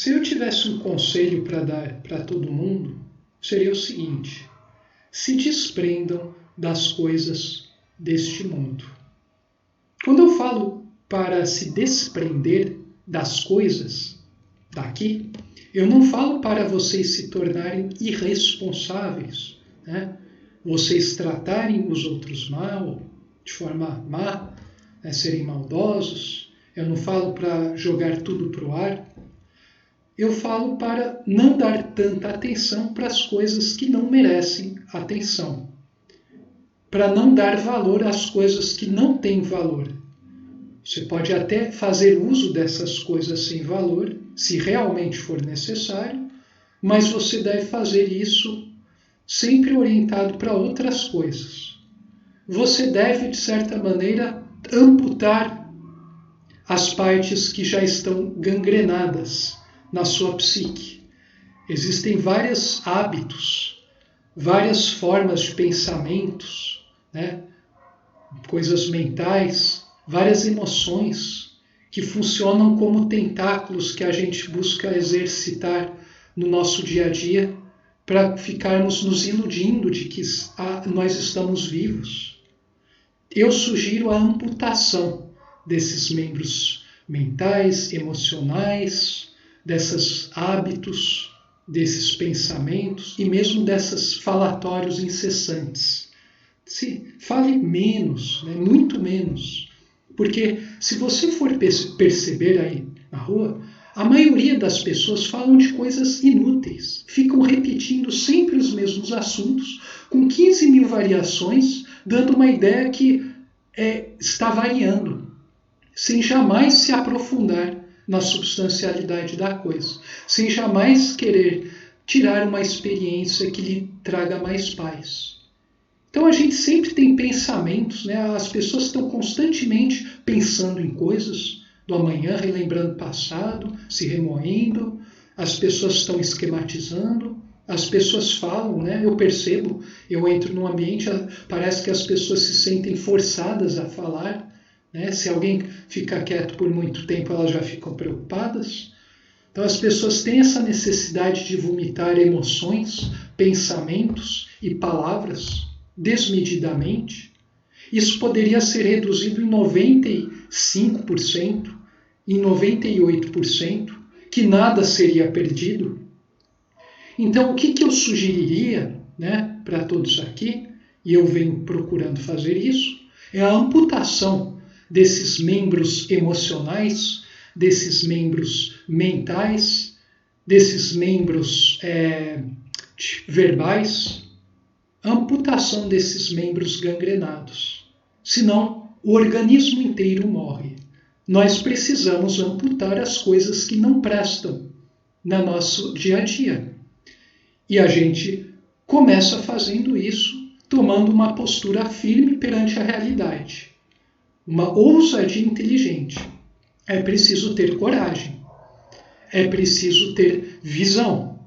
Se eu tivesse um conselho para dar para todo mundo, seria o seguinte: se desprendam das coisas deste mundo. Quando eu falo para se desprender das coisas daqui, eu não falo para vocês se tornarem irresponsáveis, né? Vocês tratarem os outros mal, de forma má, né? Serem maldosos. Eu não falo para jogar tudo para o ar. Eu falo para não dar tanta atenção para as coisas que não merecem atenção. Para não dar valor às coisas que não têm valor. Você pode até fazer uso dessas coisas sem valor, se realmente for necessário, mas você deve fazer isso sempre orientado para outras coisas. Você deve, de certa maneira, amputar as partes que já estão gangrenadas na sua psique. Existem vários hábitos, várias formas de pensamentos, né? Coisas mentais, várias emoções que funcionam como tentáculos que a gente busca exercitar no nosso dia a dia para ficarmos nos iludindo de que nós estamos vivos. Eu sugiro a amputação desses membros mentais, emocionais, desses hábitos, desses pensamentos e mesmo desses falatórios incessantes. Se fale menos, né? Muito menos. Porque se você for perceber aí na rua, a maioria das pessoas falam de coisas inúteis. Ficam repetindo sempre os mesmos assuntos, com 15 mil variações, dando uma ideia que está variando, sem jamais se aprofundar na substancialidade da coisa, sem jamais querer tirar uma experiência que lhe traga mais paz. Então a gente sempre tem pensamentos, né? As pessoas estão constantemente pensando em coisas do amanhã, relembrando o passado, se remoendo, as pessoas estão esquematizando, as pessoas falam, né? Eu percebo, eu entro num ambiente, parece que as pessoas se sentem forçadas a falar, né? Se alguém fica quieto por muito tempo, elas já ficam preocupadas. Então as pessoas têm essa necessidade de vomitar emoções, pensamentos e palavras desmedidamente. Isso poderia ser reduzido em 95%, em 98%, que nada seria perdido. Então, o que eu sugeriria, né, para todos aqui, e eu venho procurando fazer isso, é a amputação desses membros emocionais, desses membros mentais, desses membros verbais, a amputação desses membros gangrenados. Senão, o organismo inteiro morre. Nós precisamos amputar as coisas que não prestam no nosso dia a dia. E a gente começa fazendo isso, tomando uma postura firme perante a realidade. Uma ousadia inteligente. É preciso ter coragem. É preciso ter visão.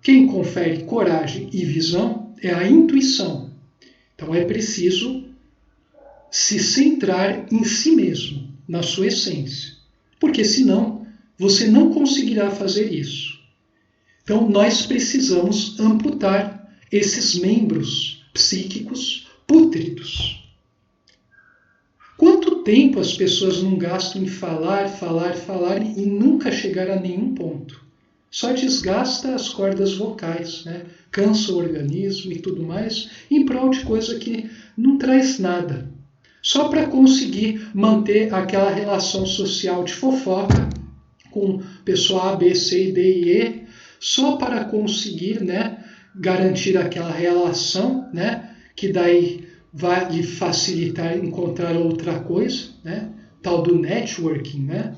Quem confere coragem e visão é a intuição. Então é preciso se centrar em si mesmo, na sua essência. Porque senão você não conseguirá fazer isso. Então nós precisamos amputar esses membros psíquicos pútridos. Quanto tempo as pessoas não gastam em falar e nunca chegar a nenhum ponto? Só desgasta as cordas vocais, né? Cansa o organismo e tudo mais, em prol de coisa que não traz nada. Só para conseguir manter aquela relação social de fofoca com pessoa A, B, C, D e E, só para conseguir, né, garantir aquela relação, né, que daí vai lhe facilitar encontrar outra coisa, né, tal do networking, né?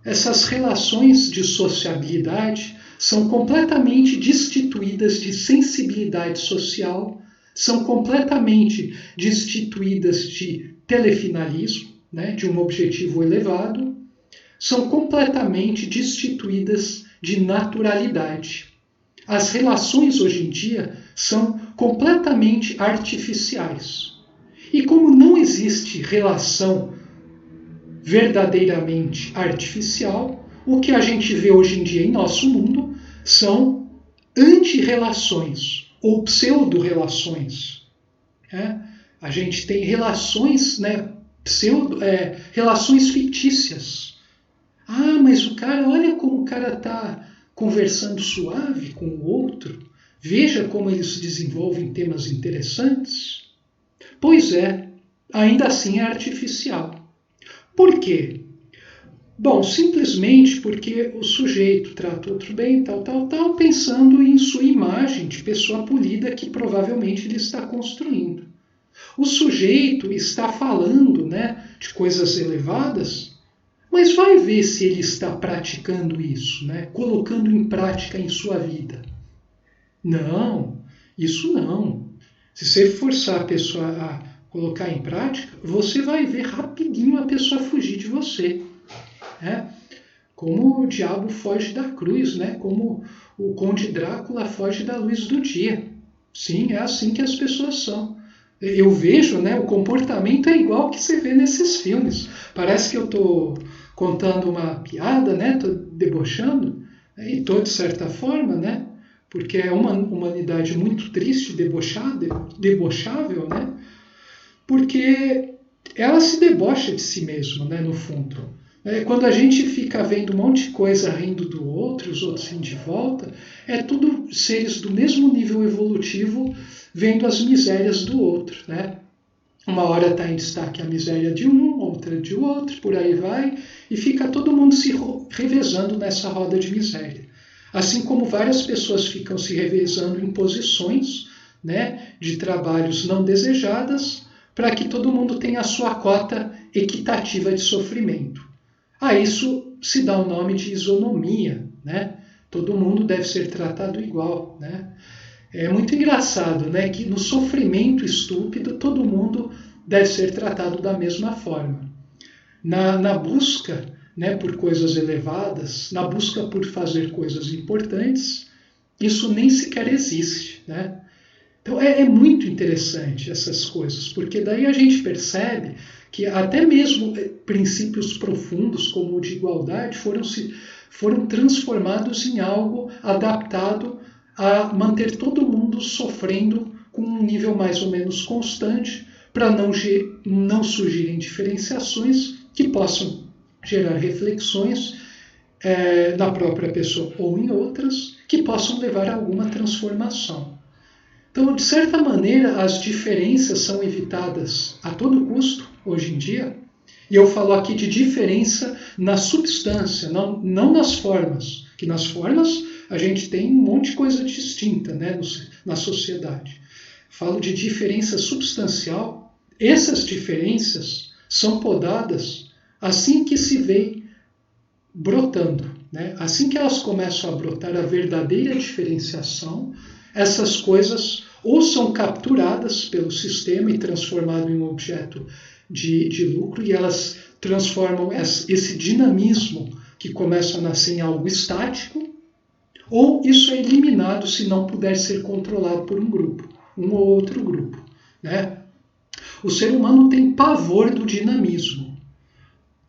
Essas relações de sociabilidade são completamente destituídas de sensibilidade social, são completamente destituídas de telefinalismo, né, de um objetivo elevado, são completamente destituídas de naturalidade. As relações hoje em dia são completamente artificiais. E como não existe relação verdadeiramente artificial, o que a gente vê hoje em dia em nosso mundo são anti-relações ou pseudo-relações. A gente tem relações, relações fictícias. Ah, mas olha como o cara está conversando suave com o outro. Veja como eles desenvolvem temas interessantes. Pois é, ainda assim é artificial. Por quê? Bom, simplesmente porque o sujeito trata outro bem, tal, pensando em sua imagem de pessoa polida que provavelmente ele está construindo. O sujeito está falando, de coisas elevadas, mas vai ver se ele está praticando isso, colocando em prática em sua vida. Não, isso não. Se você forçar a pessoa a colocar em prática, você vai ver rapidinho a pessoa fugir de você. Como o diabo foge da cruz, como o Conde Drácula foge da luz do dia. Sim, é assim que as pessoas são. Eu vejo, o comportamento é igual que você vê nesses filmes. Parece que eu estou contando uma piada, estou debochando, e estou de certa forma, porque é uma humanidade muito triste, debochável, porque ela se debocha de si mesma, no fundo. Quando a gente fica vendo um monte de coisa rindo do outro, os outros rindo de volta, é tudo seres do mesmo nível evolutivo vendo as misérias do outro. Uma hora está em destaque a miséria de um, outra de outro, por aí vai, e fica todo mundo se revezando nessa roda de miséria. Assim como várias pessoas ficam se revezando em posições de trabalhos não desejadas, para que todo mundo tenha a sua cota equitativa de sofrimento. A isso se dá o nome de isonomia, Todo mundo deve ser tratado igual, É muito engraçado, que no sofrimento estúpido todo mundo deve ser tratado da mesma forma. Na busca, por coisas elevadas, na busca por fazer coisas importantes, isso nem sequer existe, Então é muito interessante essas coisas, porque daí a gente percebe que até mesmo princípios profundos como o de igualdade foram transformados em algo adaptado a manter todo mundo sofrendo com um nível mais ou menos constante para não surgirem diferenciações que possam gerar reflexões na própria pessoa ou em outras que possam levar a alguma transformação. Então, de certa maneira, as diferenças são evitadas a todo custo, hoje em dia, e eu falo aqui de diferença na substância, não nas formas, que nas formas a gente tem um monte de coisa distinta na sociedade. Falo de diferença substancial. Essas diferenças são podadas assim que se vê brotando. Assim que elas começam a brotar a verdadeira diferenciação, essas coisas ou são capturadas pelo sistema e transformadas em um objeto de lucro, e elas transformam esse dinamismo que começa a nascer em algo estático, ou isso é eliminado se não puder ser controlado por um grupo, um ou outro grupo. O ser humano tem pavor do dinamismo.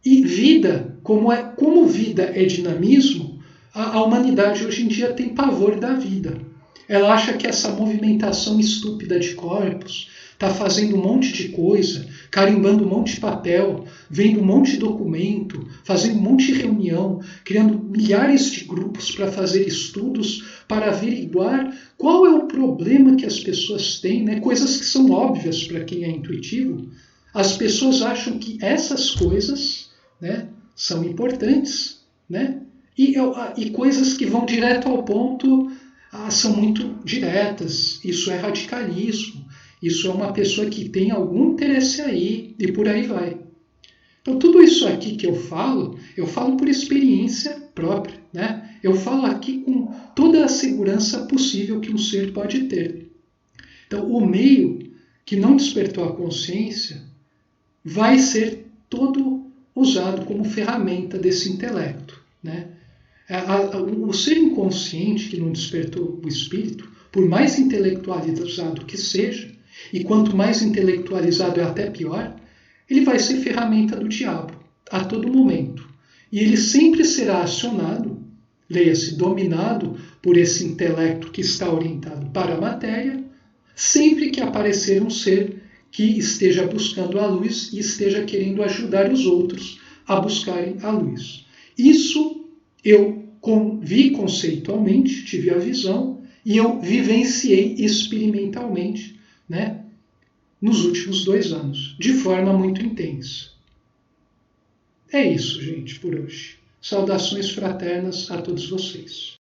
E vida, como vida é dinamismo, a humanidade hoje em dia tem pavor da vida. Ela acha que essa movimentação estúpida de corpos está fazendo um monte de coisa, carimbando um monte de papel, vendo um monte de documento, fazendo um monte de reunião, criando milhares de grupos para fazer estudos, para averiguar qual é o problema que as pessoas têm, coisas que são óbvias para quem é intuitivo. As pessoas acham que essas coisas são importantes, e coisas que vão direto ao ponto são muito diretas. Isso é radicalismo, isso é uma pessoa que tem algum interesse aí, e por aí vai. Então tudo isso aqui que eu falo por experiência própria, Eu falo aqui com toda a segurança possível que um ser pode ter. Então o meio que não despertou a consciência vai ser todo usado como ferramenta desse intelecto, O ser inconsciente que não despertou o espírito, por mais intelectualizado que seja, e quanto mais intelectualizado é até pior, ele vai ser ferramenta do diabo a todo momento. E ele sempre será acionado, leia-se, dominado por esse intelecto que está orientado para a matéria, sempre que aparecer um ser que esteja buscando a luz e esteja querendo ajudar os outros a buscarem a luz. Isso eu vi conceitualmente, tive a visão, e eu vivenciei experimentalmente, né, nos últimos 2 anos, de forma muito intensa. É isso, gente, por hoje. Saudações fraternas a todos vocês.